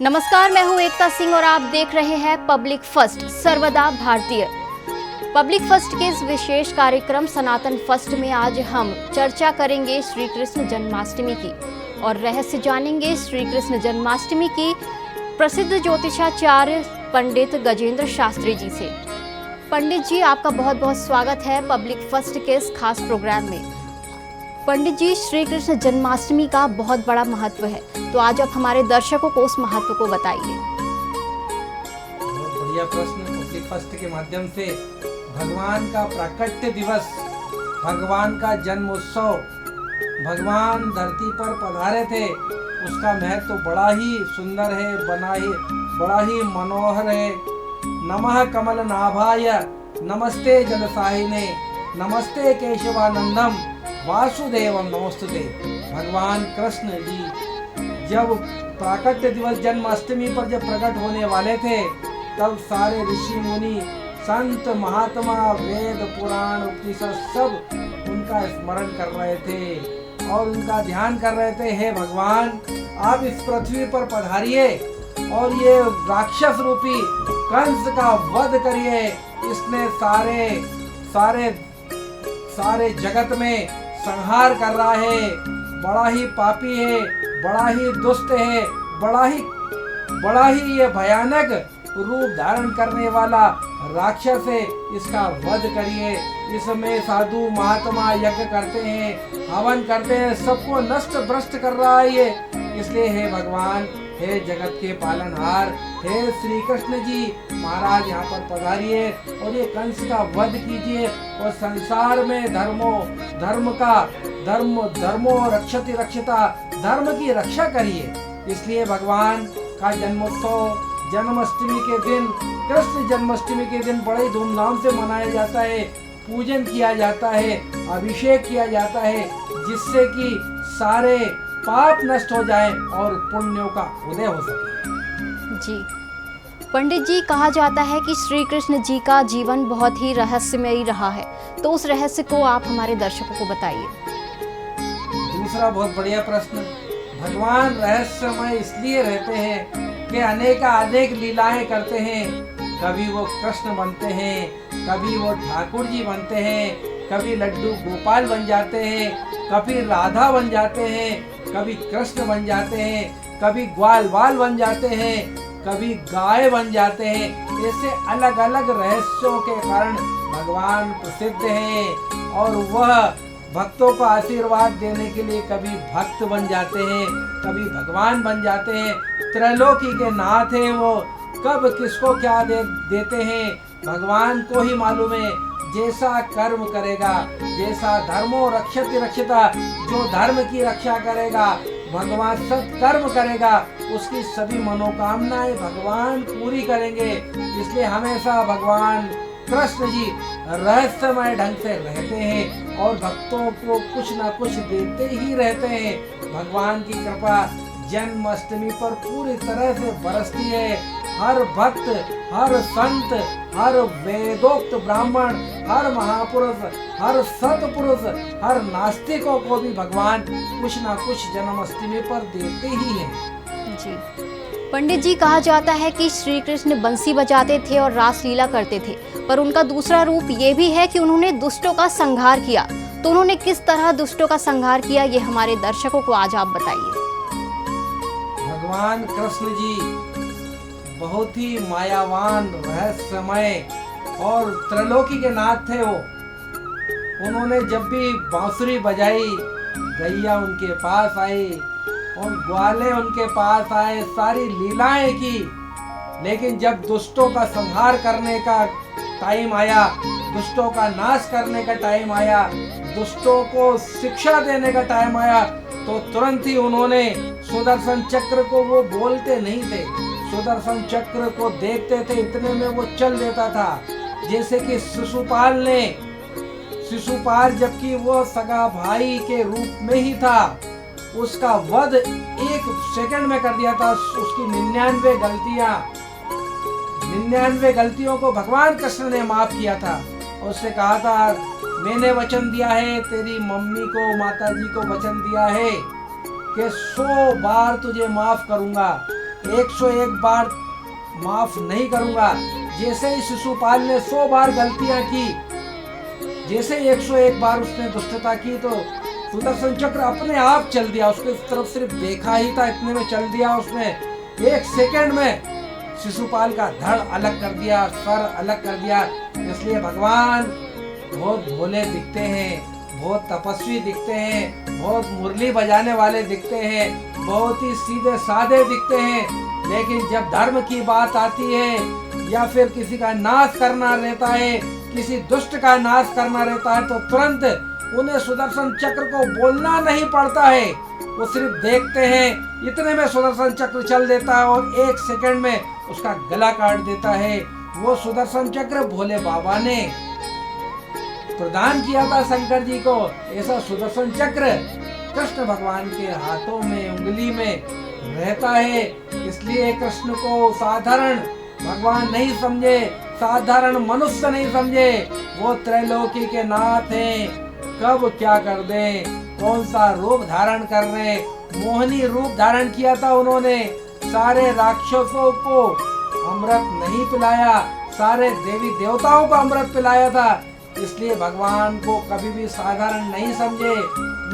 नमस्कार, मैं हूं एकता सिंह और आप देख रहे हैं पब्लिक फर्स्ट सर्वदा भारतीय। पब्लिक फर्स्ट के इस विशेष कार्यक्रम सनातन फर्स्ट में आज हम चर्चा करेंगे श्री कृष्ण जन्माष्टमी की और रहस्य जानेंगे श्री कृष्ण जन्माष्टमी की प्रसिद्ध ज्योतिषाचार्य पंडित गजेंद्र शास्त्री जी से। पंडित जी, आपका बहुत बहुत स्वागत है पब्लिक फर्स्ट के इस खास प्रोग्राम में। पंडित जी, श्री कृष्ण जन्माष्टमी का बहुत बड़ा महत्व है, तो आज आप हमारे दर्शकों को उस महत्व को बताइए। बहुत बढ़िया प्रश्न। पब्लिक फर्स्ट के माध्यम से भगवान का प्राकट्य दिवस, भगवान का जन्म उत्सव, भगवान धरती पर पधारे थे, उसका महत्व तो बड़ा ही सुंदर है, बड़ा ही मनोहर है। नमः कमल नाभाय नमस्ते जलसाहिने नमस्ते केशवानंदम वासुदेवम नमोस्तुते। भगवान कृष्ण जी जब प्राकट्य दिवस जन्माष्टमी पर जब प्रकट होने वाले थे, तब सारे ऋषि मुनि, संत, महात्मा, वेद, पुराण, उपनिषद सब उनका स्मरण कर रहे थे और उनका ध्यान कर रहे थे। हे भगवान, आप इस पृथ्वी पर पधारिए और ये राक्षस रूपी कंस का वध करिए। इसने सारे जगत में संहार कर रहा है, बड़ा ही पापी है, बड़ा ही दुष्ट है, बड़ा ही ये भयानक रूप धारण करने वाला राक्षस है, इसका वध करिए। इसमें साधु महात्मा यज्ञ करते हैं, हवन करते हैं, सबको नष्ट भ्रष्ट कर रहा है ये। इसलिए हे भगवान, हे जगत के पालनहार, हे श्री कृष्ण जी महाराज, यहाँ पर पधारिए और ये कंस का वध कीजिए और संसार में धर्मो रक्षति रक्षिता, धर्म की रक्षा करिए। इसलिए भगवान का जन्मोत्सव जन्माष्टमी के दिन, कृष्ण जन्माष्टमी के दिन बड़े धूमधाम से मनाया जाता है, पूजन किया जाता है, अभिषेक किया जाता है, जिससे कि सारे पाप नष्ट हो जाए और पुण्यों का उदय हो सके। जी पंडित जी, कहा जाता है कि श्री कृष्ण जी का जीवन बहुत ही रहस्यमयी रहा है, तो उस रहस्य को आप हमारे दर्शकों को बताइए। दूसरा बहुत बढ़िया प्रश्न। भगवान रहस्यमय इसलिए रहते हैं कि अनेक लीलाएं करते हैं। कभी वो कृष्ण बनते हैं, कभी वो ठाकुर जी बनते हैं, कभी लड्डू गोपाल बन जाते हैं, कभी राधा बन जाते हैं, कभी कृष्ण बन जाते हैं, कभी ग्वाल बाल बन जाते हैं, कभी गाय बन जाते हैं। ऐसे अलग अलग रहस्यों के कारण भगवान प्रसिद्ध हैं और वह भक्तों को आशीर्वाद देने के लिए कभी भक्त बन जाते हैं, कभी भगवान बन जाते हैं। त्रैलोकी के नाथ हैं वो, कब किसको क्या देते हैं भगवान को ही मालूम है। जैसा कर्म करेगा, जैसा धर्मो रक्षति रक्षिता, जो धर्म की रक्षा करेगा, भगवान सत्कर्म करेगा, उसकी सभी मनोकामनाएं भगवान पूरी करेंगे। इसलिए हमेशा भगवान कृष्ण जी रहस्यमय ढंग से रहते हैं और भक्तों को कुछ ना कुछ देते ही रहते हैं। भगवान की कृपा जन्माष्टमी पर पूरी तरह से बरसती है। हर भक्त, हर संत, हर वेदोक्त ब्राह्मण, हर महापुरुष, हर सतपुरुष, हर नास्तिकों को भी भगवान कुछ ना कुछ जन्माष्टमी पर देते ही हैं। जी पंडित जी, कहा जाता है कि श्री कृष्ण बंसी बजाते थे और रासलीला करते थे, पर उनका दूसरा रूप ये भी है कि उन्होंने दुष्टों का संहार किया। तो उन्होंने किस तरह दुष्टों का संहार किया, ये हमारे दर्शकों को आज आप बताइए। भगवान कृष्ण जी बहुत ही मायावान, रहस्यमय और त्रैलोकी के नाथ थे वो। उन्होंने जब भी बांसुरी बजाई, गैया उनके पास आई और ग्वाले उनके पास आए, सारी लीलाएं की। लेकिन जब दुष्टों का संहार करने का टाइम आया, दुष्टों का नाश करने का टाइम आया, दुष्टों को शिक्षा देने का टाइम आया, तो तुरंत ही उन्होंने सुदर्शन चक्र को, वो बोलते नहीं थे, सुदर्शन चक्र को देखते थे, इतने में वो चल देता था। जैसे कि शिशुपाल जबकि वो सगा भाई के रूप में ही था, उसका वध 1 सेकंड में कर दिया था। उसकी 99 गलतियों को भगवान कृष्ण ने माफ किया था। उससे कहा था, मैंने वचन दिया है, तेरी मम्मी को, माता जी को वचन दिया है कि 100 बार तुझे माफ करूंगा। 101 बार माफ नहीं करूंगा। जैसे ही शिशुपाल ने 100 बार गलतियां की, जैसे ही 101 बार उसने दुष्टता की, तो सुदर्शन चक्र अपने आप चल दिया। उसके तरफ सिर्फ देखा ही था, इतने में चल दिया उसने। 1 सेकंड में शिशुपाल का धड़ अलग कर दिया, सर अलग कर दिया। इसलिए भगवान बहुत भोले दिखते हैं, बहुत तपस्वी दिखते हैं, बहुत मुरली बजाने वाले दिखते हैं, बहुत ही सीधे साधे दिखते हैं। लेकिन जब धर्म की बात आती है या फिर किसी का नाश करना रहता है, किसी दुष्ट का नाश करना रहता है, तो तुरंत उन्हें सुदर्शन चक्र को बोलना नहीं पड़ता है। वो सिर्फ देखते हैं, इतने में सुदर्शन चक्र चल देता है और 1 सेकंड में उसका गला काट देता है। वो सुदर्शन चक्र भोले बाबा ने प्रदान किया था शंकर जी को। ऐसा सुदर्शन चक्र कृष्ण भगवान के हाथों में, उंगली में रहता है। इसलिए कृष्ण को साधारण भगवान नहीं समझे, साधारण मनुष्य नहीं समझे। वो त्रैलोकी के नाथ हैं। कब क्या कर दें, कौन सा रूप धारण कर रहे, मोहिनी रूप धारण किया था उन्होंने। सारे राक्षसों को अमृत नहीं पिलाया, सारे देवी देवताओं को अमृत पिलाया था। इसलिए भगवान को कभी भी साधारण नहीं समझे।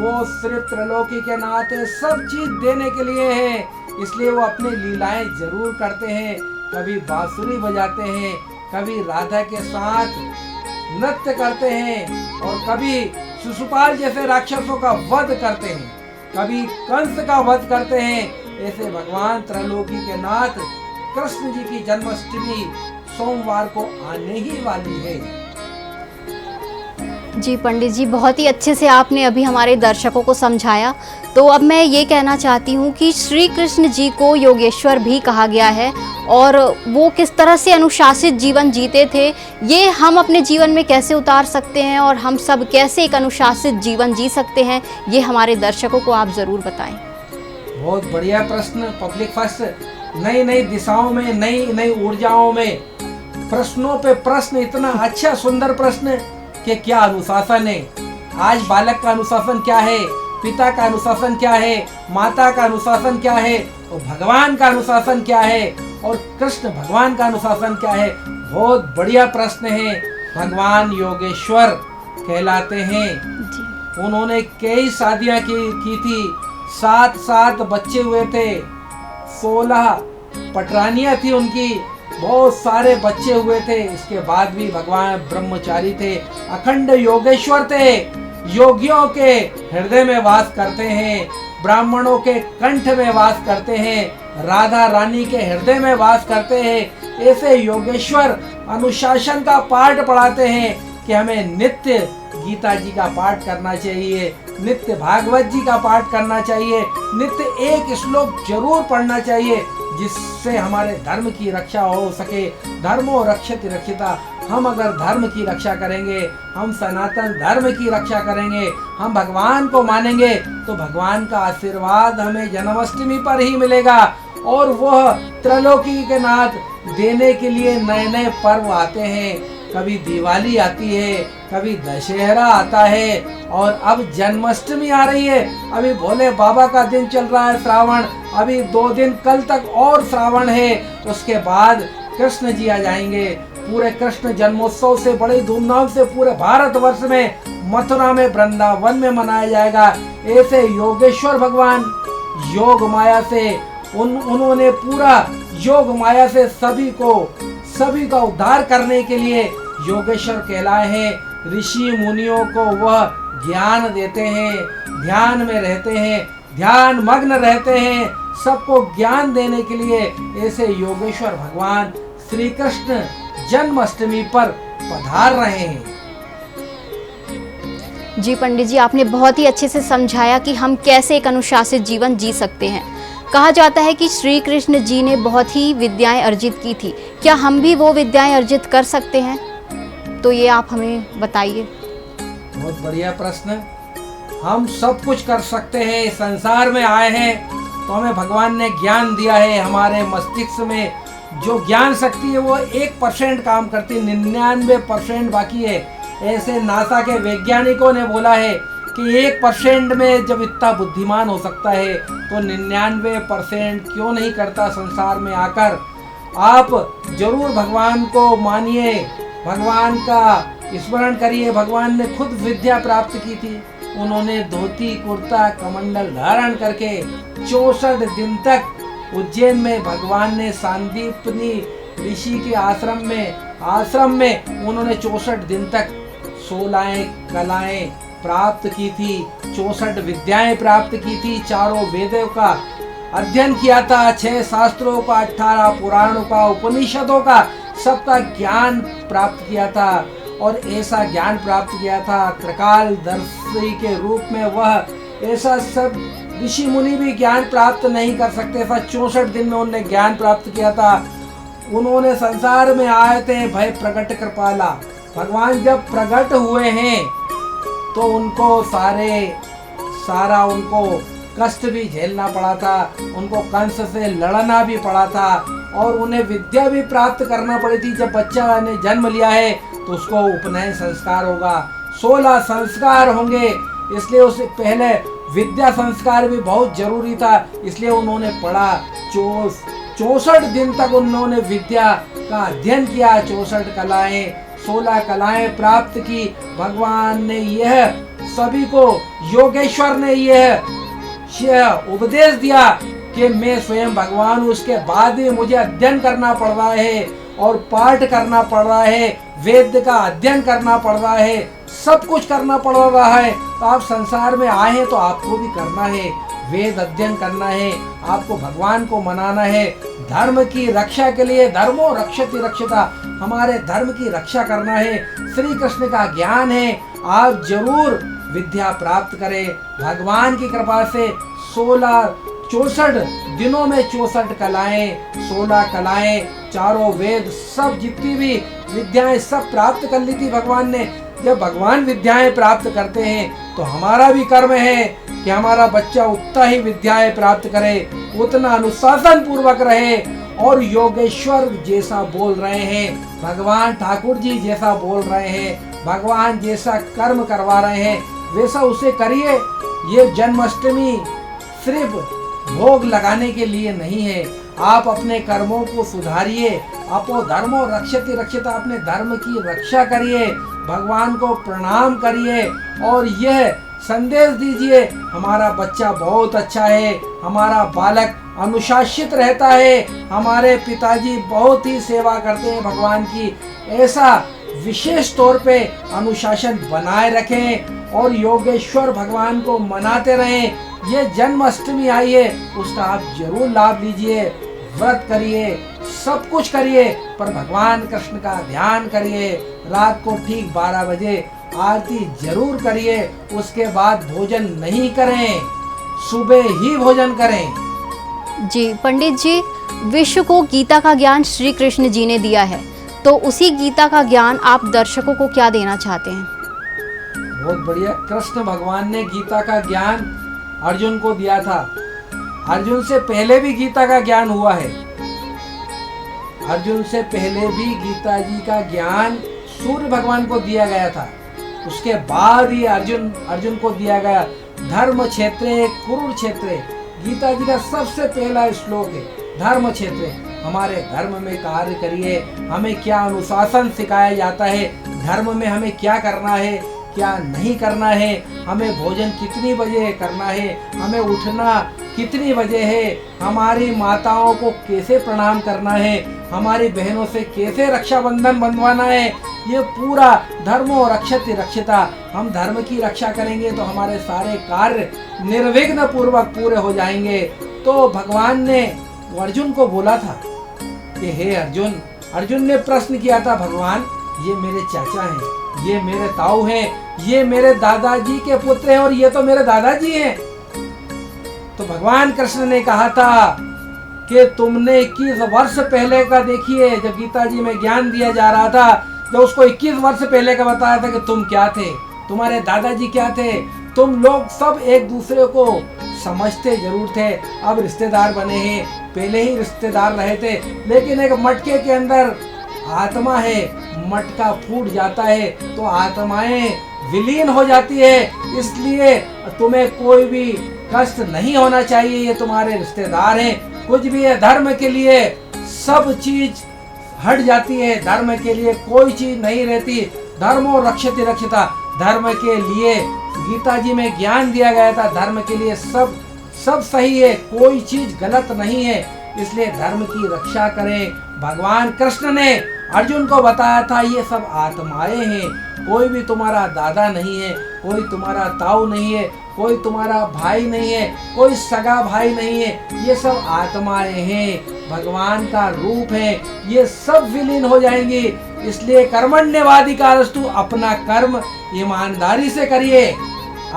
वो सिर्फ त्रिलोकी के नाते सब चीज देने के लिए है। इसलिए वो अपनी लीलाएं जरूर करते हैं। कभी बांसुरी बजाते हैं, कभी राधा के साथ नृत्य करते हैं, और कभी शिशुपाल जैसे राक्षसों का वध करते हैं, कभी कंस का वध करते हैं। ऐसे भगवान त्रैलोकी के नाथ कृष्ण जी की जन्माष्टमी सोमवार को आने ही वाली है। जी पंडित जी, बहुत ही अच्छे से आपने अभी हमारे दर्शकों को समझाया। तो अब मैं ये कहना चाहती हूँ कि श्री कृष्ण जी को योगेश्वर भी कहा गया है, और वो किस तरह से अनुशासित जीवन जीते थे, ये हम अपने जीवन में कैसे उतार सकते हैं और हम सब कैसे एक अनुशासित जीवन जी सकते हैं, ये हमारे दर्शकों को आप ज़रूर बताएं। बहुत बढ़िया प्रश्न। पब्लिक फर्स्ट नई नई दिशाओं में, नई नई ऊर्जाओं में, प्रश्नों पे प्रश्न, इतना अच्छा सुंदर प्रश्न कि क्या अनुशासन है। आज बालक का अनुशासन क्या है, पिता का अनुशासन क्या है, माता का अनुशासन क्या है, और भगवान का अनुशासन क्या है, और कृष्ण भगवान का अनुशासन क्या है। बहुत बढ़िया प्रश्न है। भगवान योगेश्वर कहलाते हैं। उन्होंने कई शादियां की थी, 7 बच्चे हुए थे, 16 पटरानियां थी उनकी, बहुत सारे बच्चे हुए थे। इसके बाद भी भगवान ब्रह्मचारी थे, अखंड योगेश्वर थे। योगियों के हृदय में वास करते हैं, ब्राह्मणों के कंठ में वास करते हैं, राधा रानी के हृदय में वास करते हैं। ऐसे योगेश्वर अनुशासन का पाठ पढ़ाते हैं कि हमें नित्य गीता जी का पाठ करना चाहिए, नित्य भागवत जी का पाठ करना चाहिए, नित्य एक श्लोक जरूर पढ़ना चाहिए, जिससे हमारे धर्म की रक्षा हो सके। धर्मो रक्षति रक्षिता। हम अगर धर्म की रक्षा करेंगे, हम सनातन धर्म की रक्षा करेंगे, हम भगवान को मानेंगे, तो भगवान का आशीर्वाद हमें जन्माष्टमी पर ही मिलेगा। और वह त्रैलोकी के नाथ देने के लिए नए नए पर्व आते हैं। कभी दिवाली आती है, कभी दशहरा आता है, और अब जन्माष्टमी आ रही है। अभी भोले बाबा का दिन चल रहा है, श्रावण। अभी 2 दिन कल तक और श्रावण है। उसके बाद कृष्ण जी आ जाएंगे। पूरे कृष्ण जन्मोत्सव से बड़े धूमधाम से पूरे भारतवर्ष में, मथुरा में, वृंदावन में मनाया जाएगा। ऐसे योगेश्वर भगवान योग माया से उन्होंने पूरा योग माया से सभी का उद्धार करने के लिए योगेश्वर कहलाए हैं। ऋषि मुनियों को वह ज्ञान देते हैं, ध्यान में रहते हैं, ध्यान मग्न रहते हैं, सबको ज्ञान देने के लिए ऐसे योगेश्वर भगवान श्री कृष्ण जन्माष्टमी पर पधार रहे हैं। जी पंडित जी, आपने बहुत ही अच्छे से समझाया कि हम कैसे एक अनुशासित जीवन जी सकते हैं। कहा जाता है कि श्री कृष्ण जी ने बहुत ही विद्याएं अर्जित की थी। क्या हम भी वो विद्याएं अर्जित कर सकते हैं? तो ये आप हमें बताइए। बहुत बढ़िया प्रश्न। हम सब कुछ कर सकते हैं। संसार में आए हैं तो हमें भगवान ने ज्ञान दिया है। हमारे मस्तिष्क में जो ज्ञान शक्ति है वो 1% काम करती है, 99% बाकी है। ऐसे नासा के वैज्ञानिकों ने बोला है कि 1% में जब इतना बुद्धिमान हो सकता है तो 99% क्यों नहीं करता संसार में आकर। आप जरूर भगवान को मानिए, भगवान का स्मरण करिए। भगवान ने खुद विद्या प्राप्त की थी। उन्होंने धोती कुर्ता कमंडल धारण करके 64 दिन तक उज्जैन में भगवान ने सांदीपनी ऋषि के आश्रम में उन्होंने 64 दिन तक 16 कलाएं प्राप्त की थी, 64 विद्याएं प्राप्त की थी, चारों वेदों का अध्ययन किया था, 6 शास्त्रों का, 18 पुराणों का, उपनिषदों का सबका ज्ञान प्राप्त किया था। और ऐसा ज्ञान प्राप्त किया था त्रिकालदर्शी के रूप में, वह ऐसा सब ऋषि मुनि भी ज्ञान प्राप्त नहीं कर सकते था। 64 दिन में उन्होंने ज्ञान प्राप्त किया था। उन्होंने संसार में आए थे भय प्रकट कृपाला। भगवान जब प्रकट हुए हैं तो उनको सारा उनको कष्ट भी झेलना पड़ा था, उनको कंस से लड़ना भी पड़ा था और उन्हें विद्या भी प्राप्त करना पड़ी थी। जब बच्चा ने जन्म लिया है तो उसको उपनयन संस्कार होगा, 16 संस्कार होंगे, इसलिए उससे पहले विद्या संस्कार भी बहुत जरूरी था। इसलिए उन्होंने पढ़ा, 64 दिन तक उन्होंने विद्या का अध्ययन किया, 64 कलाएं, 16 कलाएं प्राप्त की। भगवान ने यह सभी को, योगेश्वर ने यह उपदेश दिया कि मैं स्वयं भगवान हूँ। उसके बाद भी मुझे अध्ययन करना पड़ रहा है और पाठ करना पड़ रहा है, वेद का अध्ययन करना पड़ रहा है, सब कुछ करना पड़ रहा है। तो आप संसार में आए हैं तो आपको भी करना है, वेद अध्ययन करना है, आपको भगवान को मनाना है। धर्म की रक्षा के लिए धर्मो रक्षति रक्षता, हमारे धर्म की रक्षा करना है। श्री कृष्ण का ज्ञान है, आप जरूर विद्या प्राप्त करें। भगवान की कृपा से 64 दिनों में 64 कलाएं, 16 कलाएं, चारों वेद, सब जितनी भी विद्याएं सब प्राप्त कर ली थी भगवान ने। जब भगवान विद्याएं प्राप्त करते हैं तो हमारा भी कर्म है कि हमारा बच्चा उतना ही विद्याएं प्राप्त करे, उतना अनुशासन पूर्वक रहे और योगेश्वर जैसा बोल रहे हैं, भगवान ठाकुर जी जैसा बोल रहे हैं, भगवान जैसा कर्म करवा रहे हैं वैसा उसे करिए। ये जन्माष्टमी सिर्फ भोग लगाने के लिए नहीं है। आप अपने कर्मों को सुधारिए, अपो धर्मो रक्षति रक्षता, अपने धर्म की रक्षा करिए, भगवान को प्रणाम करिए और यह संदेश दीजिए हमारा बच्चा बहुत अच्छा है, हमारा बालक अनुशासित रहता है, हमारे पिताजी बहुत ही सेवा करते हैं भगवान की। ऐसा विशेष तौर पे अनुशासन बनाए रखें और योगेश्वर भगवान को मनाते रहें। ये जन्माष्टमी आई है, उसका आप जरूर लाभ लीजिए, व्रत करिए, सब कुछ करिए, पर भगवान कृष्ण का ध्यान करिए। रात को ठीक 12 बजे आरती जरूर करिए, उसके बाद भोजन नहीं करें, सुबह ही भोजन करें। जी पंडित जी, विश्व को गीता का ज्ञान श्री कृष्ण जी ने दिया है, तो उसी गीता का ज्ञान आप दर्शकों को क्या देना चाहते हैं? बहुत बढ़िया। कृष्ण भगवान ने गीता का ज्ञान अर्जुन को दिया था। अर्जुन से पहले भी गीता का ज्ञान हुआ है। अर्जुन से पहले भी गीता जी का ज्ञान सूर्य भगवान को दिया गया था। उसके बाद ही अर्जुन को दिया गया। धर्म क्षेत्रे कुरुक्षेत्रे, गीता जी का सबसे पहला श्लोक है, धर्म क्षेत्रे। हमारे धर्म में कार्य करिए। हमें क्या अनुशासन सिखाया जाता है, धर्म में हमें क्या करना है, क्या नहीं करना है, हमें भोजन कितनी बजे करना है, हमें उठना कितनी बजे है, हमारी माताओं को कैसे प्रणाम करना है, हमारी बहनों से कैसे रक्षाबंधन बंधवाना है, ये पूरा धर्मो रक्षति रक्षिता। हम धर्म की रक्षा करेंगे तो हमारे सारे कार्य निर्विघ्न पूर्वक पूरे हो जाएंगे। तो भगवान ने अर्जुन को बोला था कि हे अर्जुन ने प्रश्न किया था, भगवान ये मेरे चाचा हैं, ये मेरे ताऊ हैं, ये मेरे दादाजी के पुत्र हैं और ये तो मेरे दादाजी हैं। तो भगवान कृष्ण ने कहा था कि तुमने 21 वर्ष पहले का, देखिए जब गीता जी में ज्ञान दिया जा रहा था, जब उसको 21 वर्ष पहले का बताया था कि तुम क्या थे, तुम्हारे दादाजी क्या थे, तुम लोग सब एक दूसरे को समझते जरूर थे, अब रिश्तेदार बने हैं, पहले ही रिश्तेदार रहे थे, लेकिन एक मटके के अंदर आत्मा है, मटका फूट जाता है तो आत्माएं विलीन हो जाती है। इसलिए तुम्हें कोई भी कष्ट नहीं होना चाहिए। ये तुम्हारे रिश्तेदार हैं, कुछ भी है, धर्म के लिए सब चीज हट जाती है, धर्म के लिए कोई चीज नहीं रहती। धर्मो रक्षति रक्षिता, धर्म के लिए गीता जी में ज्ञान दिया गया था, धर्म के लिए सब सही है, कोई चीज गलत नहीं है। इसलिए धर्म की रक्षा करें। भगवान कृष्ण ने अर्जुन को बताया था ये सब आत्माएं हैं, कोई भी तुम्हारा दादा नहीं है, कोई तुम्हारा ताऊ नहीं है, कोई तुम्हारा भाई नहीं है, कोई सगा भाई नहीं है, ये सब आत्माएं हैं, भगवान का रूप है, ये सब विलीन हो जाएंगी। इसलिए कर्मण्यवाधिकारस्तु, अपना कर्म ईमानदारी से करिए।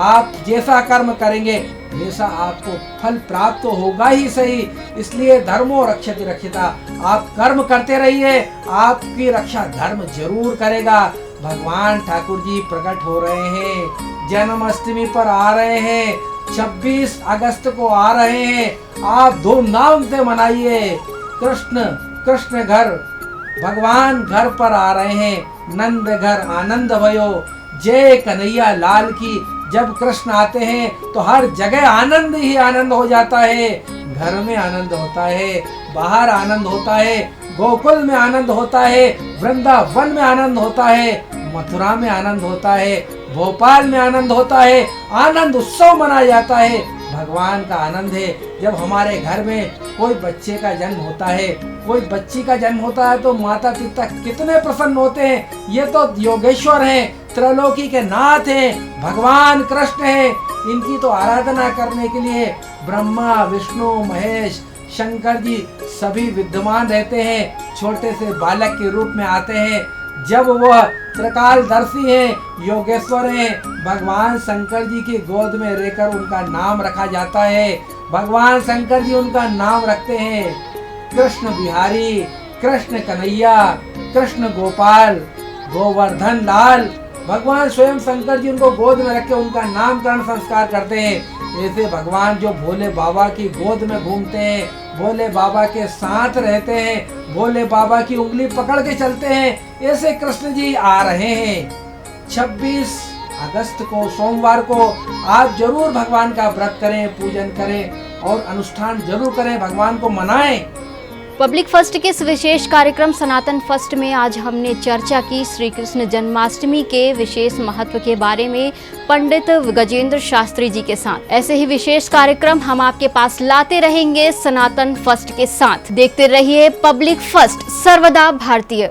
आप जैसा कर्म करेंगे वैसा आपको फल प्राप्त तो होगा ही सही। इसलिए धर्मो रक्षति रक्षिता, आप कर्म करते रहिए, आपकी रक्षा धर्म जरूर करेगा। भगवान ठाकुर जी प्रकट हो रहे हैं, जन्माष्टमी पर आ रहे हैं, 26 अगस्त को आ रहे हैं। आप धूमधाम से मनाइए। कृष्ण घर, भगवान घर पर आ रहे हैं। नंद घर आनंद भयो, जय कन्हैया लाल की। जब कृष्ण आते हैं तो हर जगह आनंद ही आनंद हो जाता है। घर में आनंद होता है, बाहर आनंद होता है, गोकुल में आनंद होता है, वृंदावन में आनंद होता है, मथुरा में आनंद होता है, भोपाल में आनंद होता है। आनंद उत्सव मनाया जाता है, भगवान का आनंद है। जब हमारे घर में कोई बच्चे का जन्म होता है, कोई बच्ची का जन्म होता है तो माता पिता कितने प्रसन्न होते हैं। ये तो योगेश्वर हैं, त्रैलोकी के नाथ हैं, भगवान कृष्ण हैं। इनकी तो आराधना करने के लिए ब्रह्मा विष्णु महेश शंकर जी सभी विद्यमान रहते हैं, छोटे से बालक के रूप में आते हैं। जब वह त्रिकालदर्शी हैं, योगेश्वर हैं, भगवान शंकर जी की गोद में रहकर उनका नाम रखा जाता है। भगवान शंकर जी उनका नाम रखते हैं कृष्ण बिहारी, कृष्ण कन्हैया, कृष्ण गोपाल, गोवर्धन लाल। भगवान स्वयं शंकर जी उनको गोद में रख के उनका नामकरण संस्कार करते हैं। ऐसे भगवान जो भोले बाबा की गोद में घूमते हैं, भोले बाबा के साथ रहते हैं, भोले बाबा की उंगली पकड़ के चलते हैं, ऐसे कृष्ण जी आ रहे हैं। 26 अगस्त को सोमवार को आप जरूर भगवान का व्रत करें, पूजन करें और अनुष्ठान जरूर करें, भगवान को मनाएं। पब्लिक फर्स्ट के इस विशेष कार्यक्रम सनातन फर्स्ट में आज हमने चर्चा की श्री कृष्ण जन्माष्टमी के विशेष महत्व के बारे में पंडित गजेंद्र शास्त्री जी के साथ। ऐसे ही विशेष कार्यक्रम हम आपके पास लाते रहेंगे सनातन फर्स्ट के साथ। देखते रहिए पब्लिक फर्स्ट, सर्वदा भारतीय।